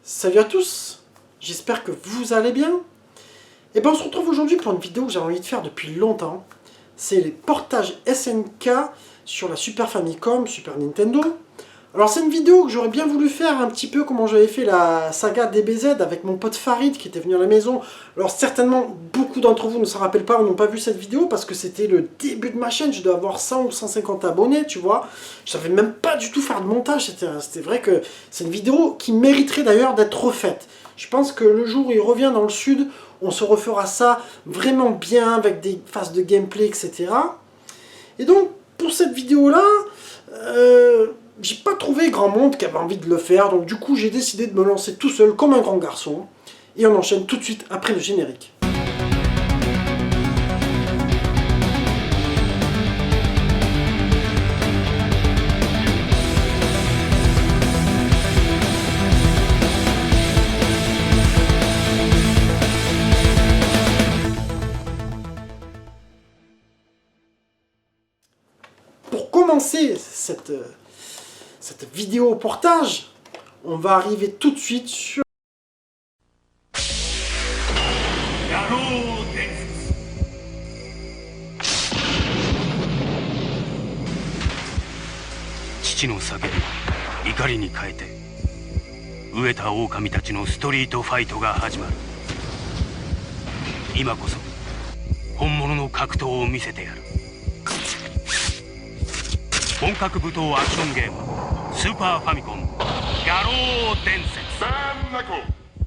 Salut à tous, j'espère que vous allez bien. Et ben on se retrouve aujourd'hui pour une vidéo que j'avais envie de faire depuis longtemps. C'est les portages SNK sur la Super Famicom, Super Nintendo. Alors c'est une vidéo que j'aurais bien voulu faire un petit peu comment j'avais fait la saga DBZ avec mon pote Farid qui était venu à la maison. Alors certainement beaucoup d'entre vous ne se rappellent pas ou n'ont pas vu cette vidéo parce que c'était le début de ma chaîne, je dois avoir 100 ou 150 abonnés, tu vois. Je savais même pas du tout faire de montage, c'était vrai que c'est une vidéo qui mériterait d'ailleurs d'être refaite. Je pense que le jour où il revient dans le sud, on se refera ça vraiment bien avec des phases de gameplay, etc. Et donc pour cette vidéo là, j'ai pas trouvé grand monde qui avait envie de le faire, donc du coup j'ai décidé de me lancer tout seul comme un grand garçon. Et on enchaîne tout de suite après le générique. Pour commencer cette vidéo portage, on va arriver tout de suite sur...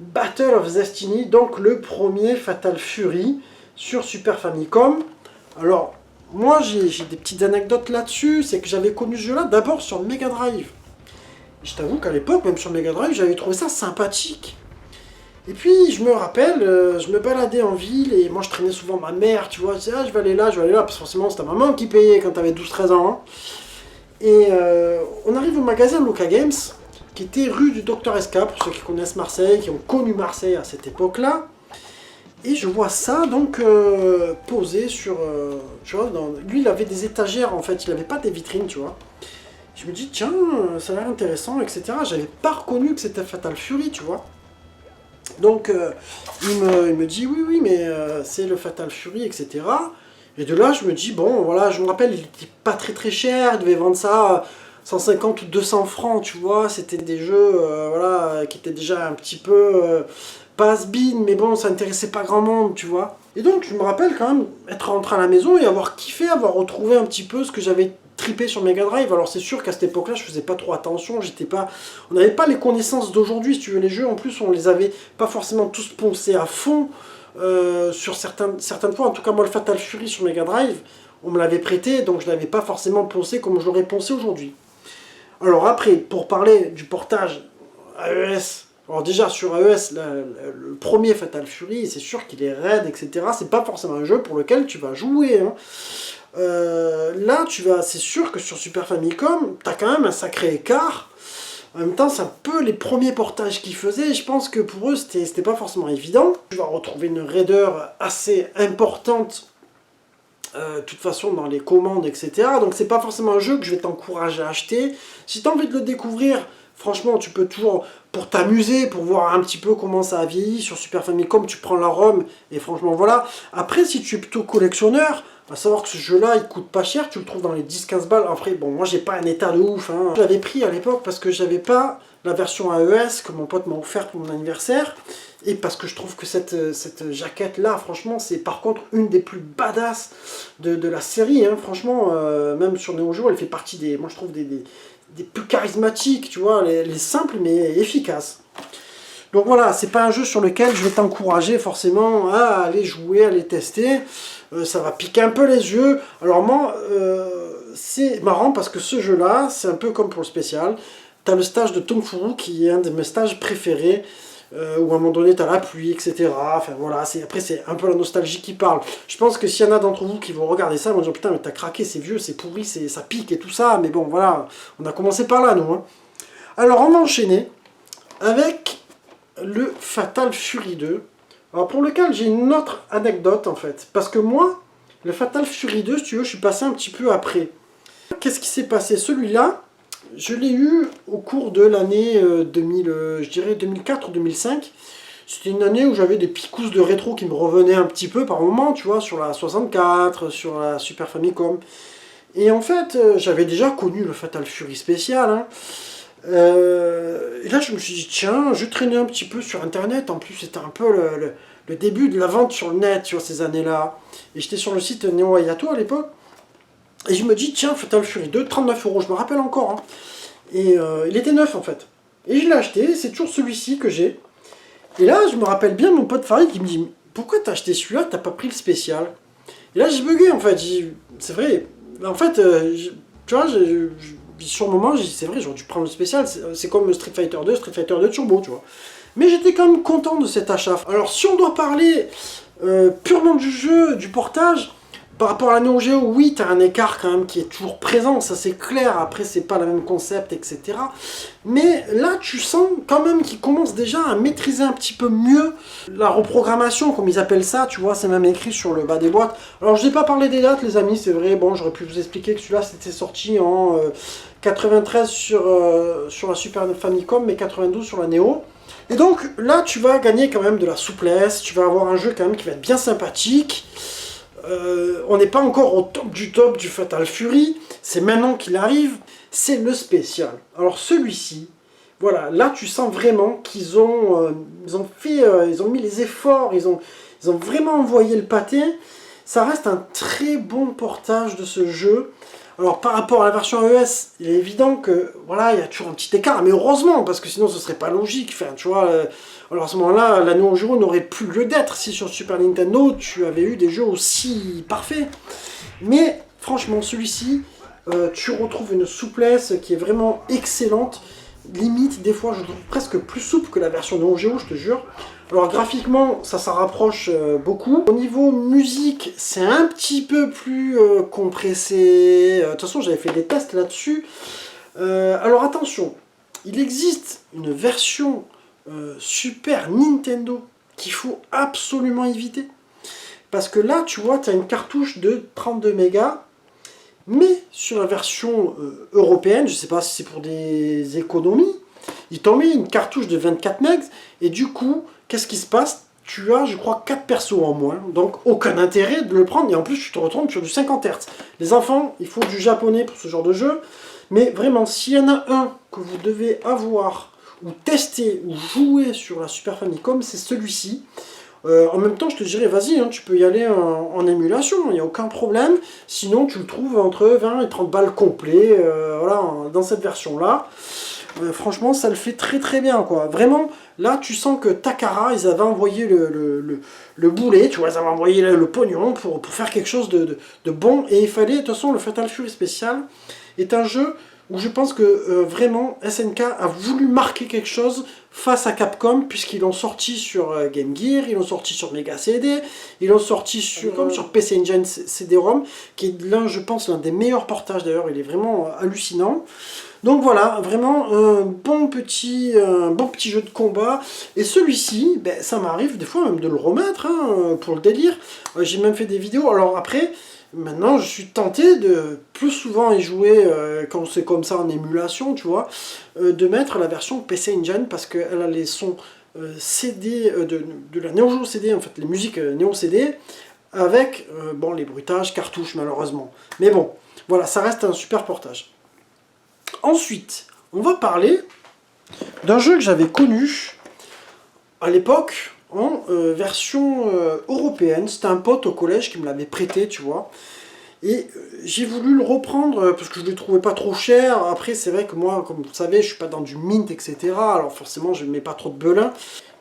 Battle of Destiny, donc le premier Fatal Fury sur Super Famicom. Alors, moi j'ai des petites anecdotes là-dessus, c'est que j'avais connu ce jeu-là d'abord sur Mega Drive. Je t'avoue qu'à l'époque, même sur Mega Drive, j'avais trouvé ça sympathique. Et puis, je me rappelle, je me baladais en ville, et moi je traînais souvent ma mère, tu vois, je disais, ah, je vais aller là, parce que forcément c'était ta maman qui payait quand t'avais 12-13 ans. Hein. Et on arrive au magasin Loca Games, qui était rue du Docteur SK, pour ceux qui connaissent Marseille, qui ont connu Marseille à cette époque-là. Et je vois ça, donc, posé sur... tu vois, lui, il avait des étagères, en fait, il n'avait pas des vitrines, tu vois. Je me dis, tiens, ça a l'air intéressant, etc. J'avais pas reconnu que c'était Fatal Fury, tu vois. Donc, il me dit, oui, mais c'est le Fatal Fury, etc. Et de là, je me dis, bon, voilà, je me rappelle, il était pas très cher, il devait vendre ça 150 ou 200 francs, tu vois. C'était des jeux, voilà, qui étaient déjà un petit peu pas has-been, mais bon, ça intéressait pas grand monde, tu vois. Et donc, je me rappelle quand même être rentré à la maison et avoir kiffé, avoir retrouvé un petit peu ce que j'avais tripé sur Mega Drive. Alors c'est sûr qu'à cette époque-là, je faisais pas trop attention, on n'avait pas les connaissances d'aujourd'hui, si tu veux, les jeux, en plus, on les avait pas forcément tous poncés à fond, sur certaines fois, en tout cas moi, le Fatal Fury sur Mega Drive, on me l'avait prêté, donc je l'avais pas forcément poncé comme je l'aurais poncé aujourd'hui. Alors après, pour parler du portage AES, alors déjà sur AES, le premier Fatal Fury, c'est sûr qu'il est raide, etc. C'est pas forcément un jeu pour lequel tu vas jouer, hein. Là, c'est sûr que sur Super Famicom, t'as quand même un sacré écart. En même temps, c'est un peu les premiers portages qu'ils faisaient. Je pense que pour eux, c'était pas forcément évident. Tu vas retrouver une raideur assez importante, de toute façon, dans les commandes, etc. Donc, c'est pas forcément un jeu que je vais t'encourager à acheter. Si t'as envie de le découvrir, franchement, tu peux toujours, pour t'amuser, pour voir un petit peu comment ça a vieilli, sur Super Famicom, tu prends la ROM, et franchement, voilà. Après, si tu es plutôt collectionneur, à savoir que ce jeu-là, il coûte pas cher, tu le trouves dans les 10-15 balles. Après, bon, moi, j'ai pas un état de ouf, hein. Je l'avais pris à l'époque parce que j'avais pas la version AES que mon pote m'a offert pour mon anniversaire. Et parce que je trouve que cette jaquette-là, franchement, c'est par contre une des plus badass de la série, hein. Franchement, même sur Neo Geo, elle fait partie des, moi, je trouve, des plus charismatiques, tu vois, les simples mais efficaces. Donc voilà, c'est pas un jeu sur lequel je vais t'encourager forcément à aller jouer, à les tester. Ça va piquer un peu les yeux. Alors moi, c'est marrant parce que ce jeu-là, c'est un peu comme pour le spécial. T'as le stage de Tong Furu qui est un de mes stages préférés. Où à un moment donné, t'as la pluie, etc. Enfin voilà, après c'est un peu la nostalgie qui parle. Je pense que s'il y en a d'entre vous qui vont regarder ça, ils vont dire putain mais t'as craqué, c'est vieux, c'est pourri, ça pique et tout ça. Mais bon voilà, on a commencé par là nous. Hein. Alors on va enchaîner avec le Fatal Fury 2. Alors pour lequel j'ai une autre anecdote en fait. Parce que moi, le Fatal Fury 2, si tu veux, je suis passé un petit peu après. Qu'est-ce qui s'est passé? Celui-là, Je l'ai eu au cours de l'année 2000, je dirais 2004 ou 2005. C'était une année où j'avais des picousses de rétro qui me revenaient un petit peu par moment, tu vois, sur la 64, sur la Super Famicom. Et en fait, j'avais déjà connu le Fatal Fury spécial, hein. Et là, je me suis dit, tiens, je traînais un petit peu sur Internet. En plus, c'était un peu le début de la vente sur le net, sur ces années-là. Et j'étais sur le site Neo Ayato à l'époque. Et je me dis, tiens, Fatal Fury 2, 39 euros, je me rappelle encore, hein. Et il était neuf, en fait. Et je l'ai acheté, c'est toujours celui-ci que j'ai. Et là, je me rappelle bien mon pote Farid qui me dit, pourquoi t'as acheté celui-là, t'as pas pris le spécial? Et là, j'ai bugué, en fait. C'est vrai. En fait, tu vois, sur le moment, j'ai dit, c'est vrai, j'aurais dû prendre le spécial. C'est comme Street Fighter 2, Street Fighter 2 Turbo, tu vois. Mais j'étais quand même content de cet achat. Alors, si on doit parler purement du jeu, du portage, par rapport à la Neo Geo, oui, tu as un écart quand même qui est toujours présent, ça c'est clair. Après, c'est pas le même concept, etc. Mais là, tu sens quand même qu'ils commencent déjà à maîtriser un petit peu mieux la reprogrammation, comme ils appellent ça, tu vois, c'est même écrit sur le bas des boîtes. Alors, je n'ai pas parlé des dates, les amis, c'est vrai, bon, j'aurais pu vous expliquer que celui-là, c'était sorti en 93 sur la Super Famicom, mais 92 sur la Neo. Et donc, là, tu vas gagner quand même de la souplesse, tu vas avoir un jeu quand même qui va être bien sympathique. On n'est pas encore au top du Fatal Fury, c'est maintenant qu'il arrive, c'est le spécial. Alors celui-ci, voilà, là tu sens vraiment qu'ils ont, ils ont mis les efforts, ils ont vraiment envoyé le pâté. Ça reste un très bon portage de ce jeu. Alors par rapport à la version ES, il est évident que voilà, il y a toujours un petit écart, mais heureusement, parce que sinon ce serait pas logique. Enfin, tu vois, alors à ce moment-là, la Neo Geo n'aurait plus lieu d'être si sur Super Nintendo tu avais eu des jeux aussi parfaits. Mais franchement, celui-ci, tu retrouves une souplesse qui est vraiment excellente. Limite, des fois, je trouve presque plus souple que la version Neo Geo, je te jure. Alors graphiquement, ça s'en rapproche beaucoup. Au niveau musique, c'est un petit peu plus compressé. De toute façon, j'avais fait des tests là-dessus. Alors attention, il existe une version Super Nintendo qu'il faut absolument éviter. Parce que là, tu vois, tu as une cartouche de 32 mégas. Mais sur la version européenne, je ne sais pas si c'est pour des économies, ils t'ont mis une cartouche de 24 MB. Et du coup, qu'est-ce qui se passe? Tu as, je crois, 4 persos en moins. Donc, aucun intérêt de le prendre. Et en plus, tu te retrouves sur du 50 Hz. Les enfants, il faut du japonais pour ce genre de jeu. Mais vraiment, s'il y en a un que vous devez avoir, ou tester, ou jouer sur la Super Famicom, c'est celui-ci. En même temps, je te dirais, vas-y, hein, tu peux y aller en émulation, il n'y a aucun problème. Sinon, tu le trouves entre 20 et 30 balles complet, voilà, dans cette version-là. Franchement, ça le fait très très bien, quoi. Vraiment, là, tu sens que Takara, ils avaient envoyé le boulet, tu vois, ils avaient envoyé le pognon pour faire quelque chose de bon. Et il fallait, de toute façon, le Fatal Fury spécial est un jeu où je pense que vraiment SNK a voulu marquer quelque chose face à Capcom, puisqu'ils l'ont sorti sur Game Gear, ils l'ont sorti sur Mega CD, ils l'ont sorti sur PC Engine CD-ROM, qui est l'un, je pense, l'un des meilleurs portages d'ailleurs, il est vraiment hallucinant. Donc voilà, vraiment un bon petit jeu de combat. Et celui-ci, ben, ça m'arrive des fois même de le remettre, hein, pour le délire. J'ai même fait des vidéos, alors après... Maintenant, je suis tenté de plus souvent y jouer quand c'est comme ça en émulation, tu vois, de mettre la version PC Engine parce qu'elle a les sons CD de la Neo Geo CD, en fait, les musiques Neo CD, avec bon, les bruitages, cartouches malheureusement. Mais bon, voilà, ça reste un super portage. Ensuite, on va parler d'un jeu que j'avais connu à l'époque en version européenne. C'était un pote au collège qui me l'avait prêté, tu vois. Et j'ai voulu le reprendre parce que je ne le trouvais pas trop cher. Après, c'est vrai que moi, comme vous le savez, je suis pas dans du mint, etc. Alors forcément, je ne mets pas trop de belin.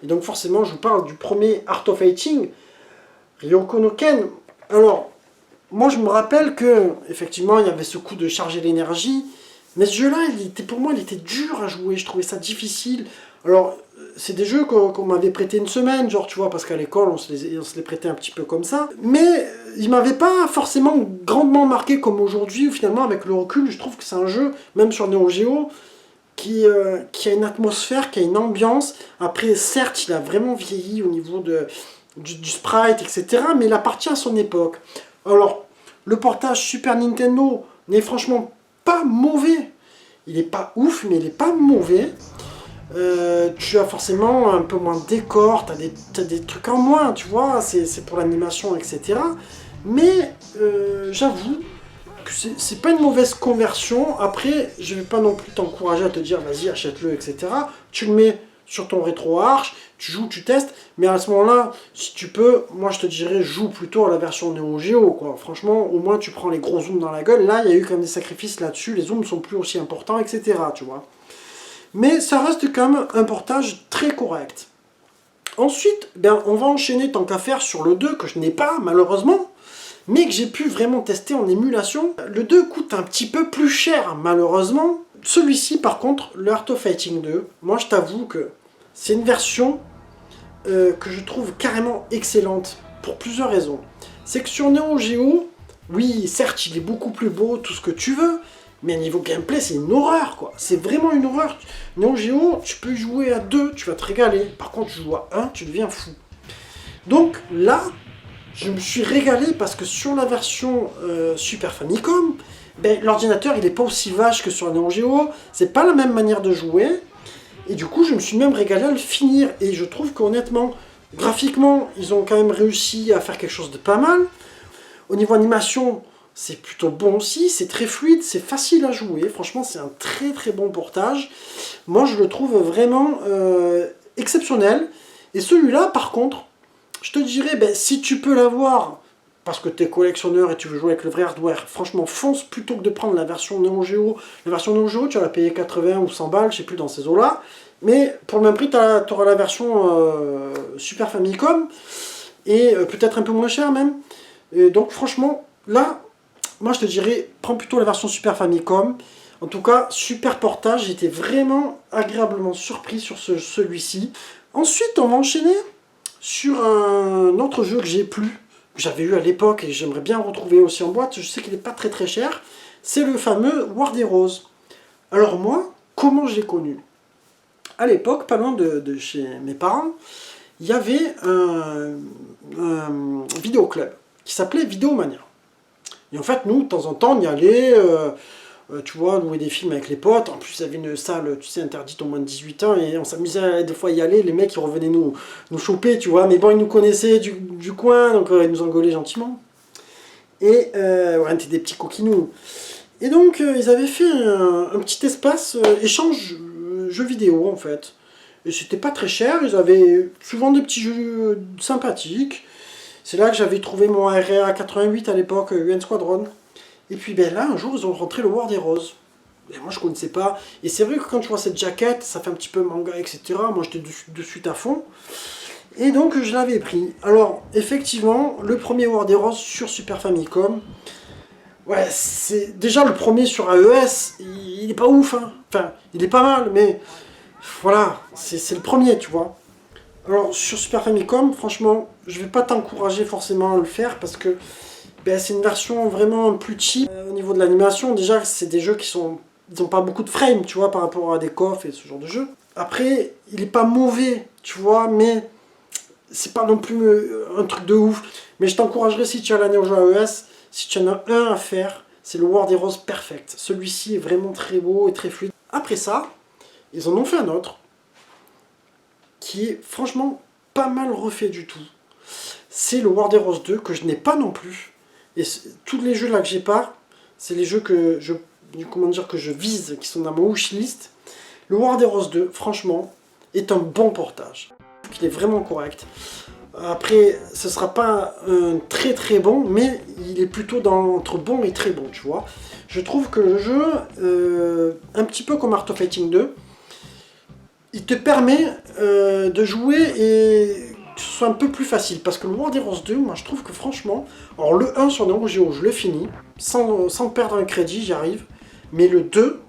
Et donc forcément, je vous parle du premier Art of Fighting, Ryoko no Ken. Alors, moi, je me rappelle que effectivement, il y avait ce coup de charger l'énergie. Mais ce jeu-là, pour moi, il était dur à jouer. Je trouvais ça difficile. Alors, c'est des jeux qu'on m'avait prêté une semaine, genre, tu vois, parce qu'à l'école, on se les prêtait un petit peu comme ça. Mais il m'avait pas forcément grandement marqué comme aujourd'hui, où finalement, avec le recul, je trouve que c'est un jeu, même sur Neo Geo, qui a une atmosphère, qui a une ambiance. Après, certes, il a vraiment vieilli au niveau du sprite, etc. Mais il appartient à son époque. Alors, le portage Super Nintendo n'est franchement pas mauvais. il est pas ouf, mais il est pas mauvais. Tu as forcément un peu moins de décor, t'as des trucs en moins, tu vois, c'est pour l'animation, etc. Mais j'avoue que c'est pas une mauvaise conversion. Après, je vais pas non plus t'encourager à te dire vas-y achète-le, etc. Tu le mets sur ton RetroArch, tu joues, tu testes, mais à ce moment-là, si tu peux, moi je te dirais joue plutôt à la version Neo Geo, quoi. Franchement, au moins tu prends les gros zooms dans la gueule. Là, il y a eu quand même des sacrifices là-dessus, les zooms sont plus aussi importants, etc. Tu vois. Mais ça reste quand même un portage très correct. Ensuite, ben, on va enchaîner tant qu'à faire sur le 2, que je n'ai pas malheureusement, mais que j'ai pu vraiment tester en émulation. Le 2 coûte un petit peu plus cher malheureusement. Celui-ci par contre, le Art of Fighting 2, moi je t'avoue que c'est une version que je trouve carrément excellente pour plusieurs raisons. C'est que sur Neo Geo, oui certes il est beaucoup plus beau, tout ce que tu veux, mais niveau gameplay, c'est une horreur, quoi. C'est vraiment une horreur. Neo Geo, tu peux y jouer à 2, tu vas te régaler. Par contre, tu joues à 1, tu deviens fou. Donc là, je me suis régalé parce que sur la version Super Famicom, ben, l'ordinateur, il n'est pas aussi vache que sur Neo Geo. C'est pas la même manière de jouer. Et du coup, je me suis même régalé à le finir. Et je trouve qu'honnêtement, graphiquement, ils ont quand même réussi à faire quelque chose de pas mal. Au niveau animation, c'est plutôt bon aussi, c'est très fluide, c'est facile à jouer. Franchement, c'est un très très bon portage. Moi, je le trouve vraiment exceptionnel. Et celui-là, par contre, je te dirais, ben, si tu peux l'avoir, parce que tu es collectionneur et tu veux jouer avec le vrai hardware, franchement, fonce plutôt que de prendre la version Neo Geo. La version Neo Geo, tu vas la payer 80 ou 100 balles, je sais plus, dans ces eaux-là. Mais pour le même prix, tu auras la version Super Famicom, et peut-être un peu moins cher même. Et donc franchement, là, moi je te dirais, prends plutôt la version Super Famicom. En tout cas, super portage, j'étais vraiment agréablement surpris sur celui-ci. Ensuite, on va enchaîner sur un autre jeu que j'ai plus, que j'avais eu à l'époque et j'aimerais bien retrouver aussi en boîte. Je sais qu'il n'est pas très très cher. C'est le fameux War Heroes. Alors moi, comment je l'ai connu? À l'époque, pas loin de chez mes parents, il y avait un vidéoclub qui s'appelait Vidéomania. Et en fait, nous, de temps en temps, on y allait, tu vois, louer des films avec les potes. En plus, il y avait une salle, tu sais, interdite aux moins de 18 ans, et on s'amusait des fois à y aller. Les mecs, ils revenaient nous choper, tu vois. Mais bon, ils nous connaissaient du coin, donc ils nous engueulaient gentiment. Et ouais, on était des petits coquinous. Et donc, ils avaient fait un petit espace échange jeux vidéo, en fait. Et c'était pas très cher, ils avaient souvent des petits jeux sympathiques. C'est là que j'avais trouvé mon RA 88 à l'époque, UN Squadron. Et puis ben là, un jour, ils ont rentré le War Heroes. Et moi, je connaissais pas. Et c'est vrai que quand tu vois cette jaquette, ça fait un petit peu manga, etc. Moi, j'étais de suite à fond. Et donc, je l'avais pris. Alors, effectivement, le premier War Heroes sur Super Famicom, ouais, c'est déjà le premier sur AES, il est pas ouf, hein. Enfin, il est pas mal, mais voilà, c'est le premier, tu vois. Alors, sur Super Famicom, franchement, je vais pas t'encourager forcément à le faire parce que ben, c'est une version vraiment plus cheap. Au niveau de l'animation, déjà, c'est des jeux qui sont... Ils ont pas beaucoup de frames, tu vois, par rapport à des KOF et ce genre de jeux. Après, il est pas mauvais, tu vois, mais c'est pas non plus un truc de ouf. Mais je t'encouragerais, si tu as la Neo Geo AES, si tu en as un à faire, c'est le War Heroes Perfect. Celui-ci est vraiment très beau et très fluide. Après ça, ils en ont fait un autre qui est franchement pas mal refait du tout. C'est le War Heroes 2 que je n'ai pas non plus. Et tous les jeux là que j'ai pas, c'est les jeux que je vise, qui sont dans ma wishlist. Le War Heroes 2, franchement, est un bon portage. Il est vraiment correct. Après, ce sera pas un très très bon, mais il est plutôt entre bon et très bon, tu vois. Je trouve que le jeu, un petit peu comme Art of Fighting 2, il te permet de jouer et que ce soit un peu plus facile. Parce que le War Heroes 2, moi je trouve que franchement, alors le 1 sur Neo Geo, je le finis, sans perdre un crédit, j'y arrive. Mais le 2,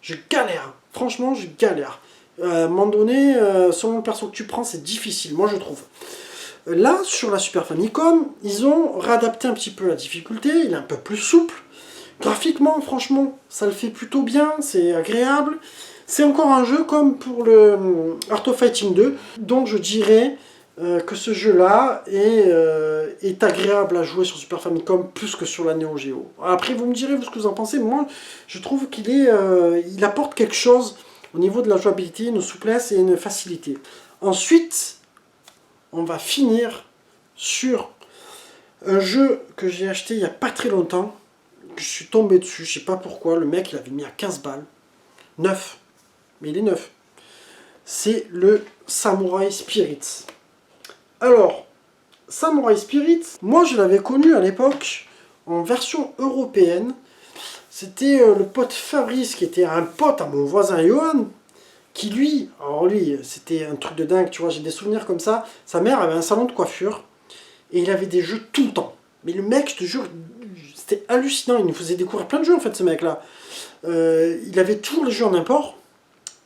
je galère. Franchement, je galère. À un moment donné, selon le perso que tu prends, c'est difficile, moi je trouve. Là, sur la Super Famicom, ils ont réadapté un petit peu la difficulté, il est un peu plus souple. Graphiquement, franchement, ça le fait plutôt bien, c'est agréable. C'est encore un jeu comme pour le Art of Fighting 2, donc je dirais que ce jeu-là est agréable à jouer sur Super Famicom plus que sur la Neo Geo. Après, vous me direz ce que vous en pensez. Moi, je trouve il apporte quelque chose au niveau de la jouabilité, une souplesse et une facilité. Ensuite, on va finir sur un jeu que j'ai acheté il n'y a pas très longtemps. Je suis tombé dessus, je sais pas pourquoi. Le mec, il avait mis à 15 balles. Neuf. Mais il est neuf. C'est le Samurai Spirits. Alors, Samurai Spirit, moi je l'avais connu à l'époque en version européenne. C'était le pote Fabrice qui était un pote à mon voisin Johan, qui lui, alors lui, c'était un truc de dingue, tu vois, j'ai des souvenirs comme ça. Sa mère avait un salon de coiffure et il avait des jeux tout le temps. Mais le mec, je te jure, c'était hallucinant, il nous faisait découvrir plein de jeux en fait, ce mec-là. Il avait tous les jeux en import,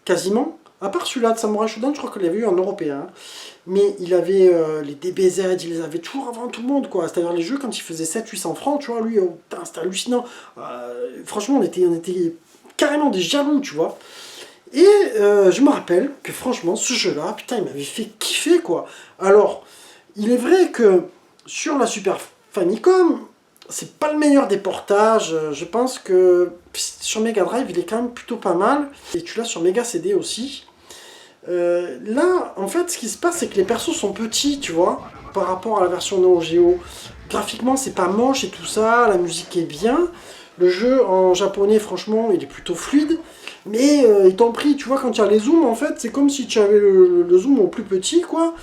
quasiment. À part celui-là de Samurai Shodown, je crois qu'il l'avait eu en européen. Mais il avait les DBZ, il les avait toujours avant tout le monde, quoi. C'est-à-dire les jeux, quand il faisait 700-800 francs, tu vois, lui, oh, c'était hallucinant. Franchement, on était carrément des jaloux, tu vois. Et je me rappelle que franchement, ce jeu-là, putain, il m'avait fait kiffer, quoi. Alors, il est vrai que sur la Super Famicom, c'est pas le meilleur des portages. Je pense que sur Mega Drive, il est quand même plutôt pas mal. Et tu l'as sur Mega CD aussi. Là, en fait, ce qui se passe, c'est que les persos sont petits, tu vois, par rapport à la version Neo Geo. Graphiquement, c'est pas moche et tout ça, la musique est bien. Le jeu en japonais, franchement, il est plutôt fluide. Mais ils t'ont pris, tu vois, quand il y a les zooms, en fait, c'est comme si tu avais le zoom au plus petit, quoi.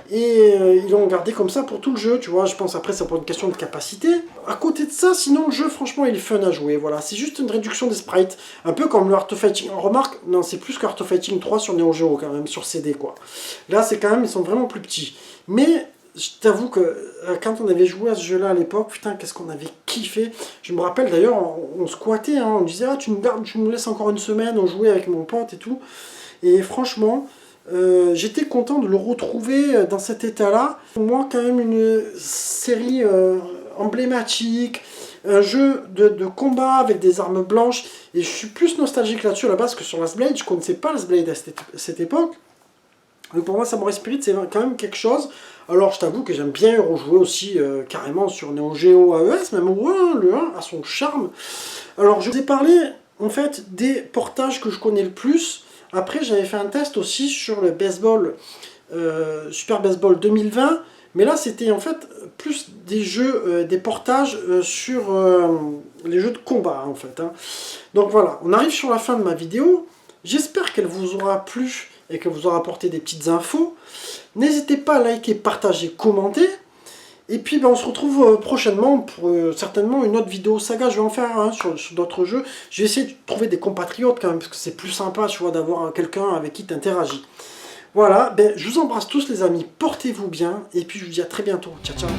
Et ils l'ont gardé comme ça pour tout le jeu, tu vois. Je pense après, c'est pour une question de capacité. À côté de ça, sinon, le jeu, franchement, il est fun à jouer. Voilà, c'est juste une réduction des sprites. Un peu comme le Art of Fighting. Remarque, non, c'est plus que Art of Fighting 3 sur Neo Geo, quand même, sur CD, quoi. Là, c'est quand même, ils sont vraiment plus petits. Mais je t'avoue que quand on avait joué à ce jeu-là à l'époque, putain, qu'est-ce qu'on avait kiffé. Je me rappelle d'ailleurs, on squattait, hein, on disait, ah, tu nous gardes, tu nous laisses encore une semaine, on jouait avec mon pote et tout. Et franchement, j'étais content de le retrouver dans cet état-là. Pour moi, quand même, une série emblématique, un jeu de combat avec des armes blanches. Et je suis plus nostalgique là-dessus à la base que sur Last Blade. Je ne connaissais pas Last Blade à cette époque. Donc pour moi, Samurai Spirit, c'est quand même quelque chose. Alors, je t'avoue que j'aime bien y rejouer aussi carrément sur Neo Geo AES, même au 1, le 1 a son charme. Alors, je vous ai parlé, en fait, des portages que je connais le plus. Après, j'avais fait un test aussi sur le baseball, Super Baseball 2020. Mais là, c'était en fait plus des jeux, des portages sur les jeux de combat, en fait. Hein. Donc voilà, on arrive sur la fin de ma vidéo. J'espère qu'elle vous aura plu et qu'elle vous aura apporté des petites infos. N'hésitez pas à liker, partager, commenter. Et puis ben, on se retrouve prochainement pour certainement une autre vidéo saga. Je vais en faire un sur d'autres jeux. Je vais essayer de trouver des compatriotes quand même, parce que c'est plus sympa, tu vois, d'avoir quelqu'un avec qui tu interagis. Voilà, ben, je vous embrasse tous les amis, portez-vous bien, et puis je vous dis à très bientôt. Ciao, ciao.